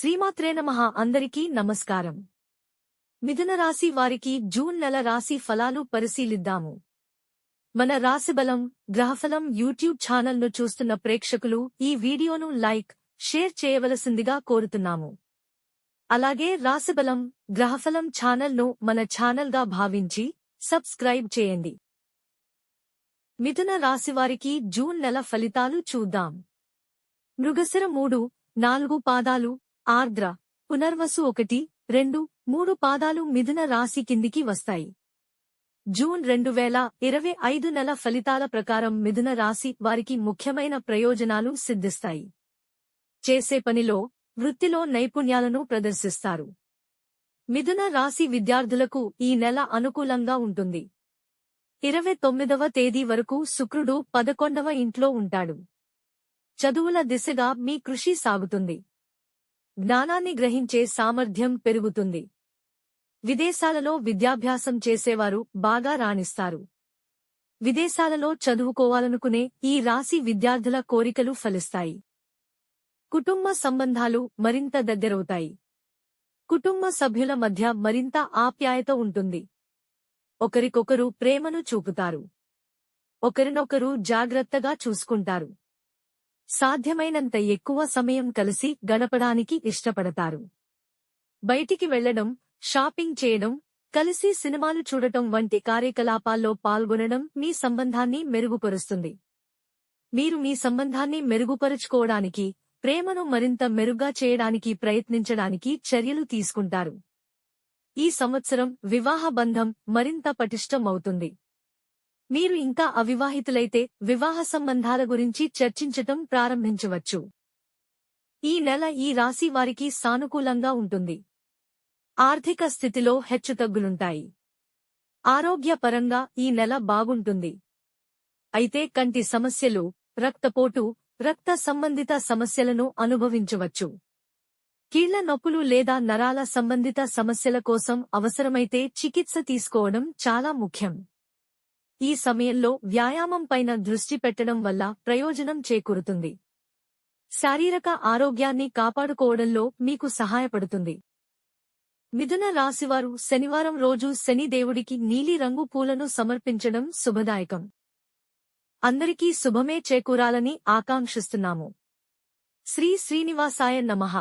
శ్రీమాత్రే నమః. అందరికీ నమస్కారం. మిథున రాశి వారికి జూన్ నెల రాశి ఫలాలు పరిశీలిద్దాము. మన రాశిబలం గ్రహఫలం యూట్యూబ్ ఛానల్ను చూస్తున్న ప్రేక్షకులు ఈ వీడియోను లైక్, షేర్ చేయవలసిందిగా కోరుతున్నాము. అలాగే రాశిబలం గ్రహఫలం ఛానల్ను మన ఛానల్గా భావించి సబ్స్క్రైబ్ చేయండి. మిథున రాశివారికి జూన్ నెల ఫలితాలు చూద్దాం. మృగశిర 3-4 పాదాలు, ఆర్ద్ర, పునర్వసు 1-2-3 పాదాలు మిథున రాశి కిందికి వస్తాయి. జూన్ 2025 నెల ఫలితాల ప్రకారం మిథున రాశి వారికి ముఖ్యమైన ప్రయోజనాలు సిద్ధిస్తాయి. చేసే పనిలో, వృత్తిలో నైపుణ్యాలను ప్రదర్శిస్తారు. మిథున రాశి విద్యార్థులకు ఈ నెల అనుకూలంగా ఉంటుంది. 29వ తేదీ వరకు శుక్రుడు 11వ ఇంట్లో ఉంటాడు. చదువుల దిశగా మీ కృషి సాగుతుంది. జ్ఞానాన్ని గ్రహించే సామర్థ్యం పెరుగుతుంది. విదేశాలలో విద్యాభ్యాసం చేసేవారు బాగా రాణిస్తారు. విదేశాలలో చదువుకోవాలనుకునే ఈ రాశి విద్యార్థుల కోరికలు ఫలిస్తాయి. కుటుంబ సంబంధాలు మరింత దగ్గరవుతాయి. కుటుంబ సభ్యుల మధ్య మరింత ఆప్యాయత ఉంటుంది. ఒకరికొకరు ప్రేమను చూపుతారు. ఒకరినొకరు జాగ్రత్తగా చూసుకుంటారు. సాధ్యమైనంత ఎక్కువ సమయం కలిసి గడపడానికి ఇష్టపడతారు. బయటికి వెళ్లడం, షాపింగ్ చేయడం, కలిసి సినిమాలు చూడటం వంటి కార్యకలాపాల్లో పాల్గొనడం మీ సంబంధాన్ని మెరుగుపరుస్తుంది. మీరు మీ సంబంధాన్ని మెరుగుపరుచుకోవడానికి, ప్రేమను మరింత మెరుగ్గా చేయడానికి ప్రయత్నించడానికి చర్యలు తీసుకుంటారు. ఈ సంవత్సరం వివాహ బంధం మరింత పటిష్టమవుతుంది. మీరు ఇంకా అవివాహితులైతే వివాహ సంబంధాల గురించి చర్చించటం ప్రారంభించవచ్చు. ఈ నెల ఈ రాశి వారికి సానుకూలంగా ఉంటుంది. ఆర్థిక స్థితిలో హెచ్చుతగ్గులుంటాయి. ఆరోగ్యపరంగా ఈ నెల బాగుంటుంది. అయితే కంటి సమస్యలు, రక్తపోటు, రక్త సంబంధిత సమస్యలను అనుభవించవచ్చు. కీళ్ల నొప్పులు లేదా నరాల సంబంధిత సమస్యల కోసం అవసరమైతే చికిత్స తీసుకోవడం చాలా ముఖ్యం. ఈ సమయంలో వ్యాయామం పైన దృష్టి పెట్టడం వల్ల ప్రయోజనం చేకూరుతుంది. శారీరక ఆరోగ్యాన్ని కాపాడుకోవడంలో మీకు సహాయపడుతుంది. మిథున రాశివారు శనివారం రోజు శని దేవుడికి నీలి రంగు పూలను సమర్పించడం శుభదాయకం. అందరికీ శుభమే చేకూరాలని ఆకాంక్షిస్తున్నాము. శ్రీ శ్రీనివాసాయ నమః.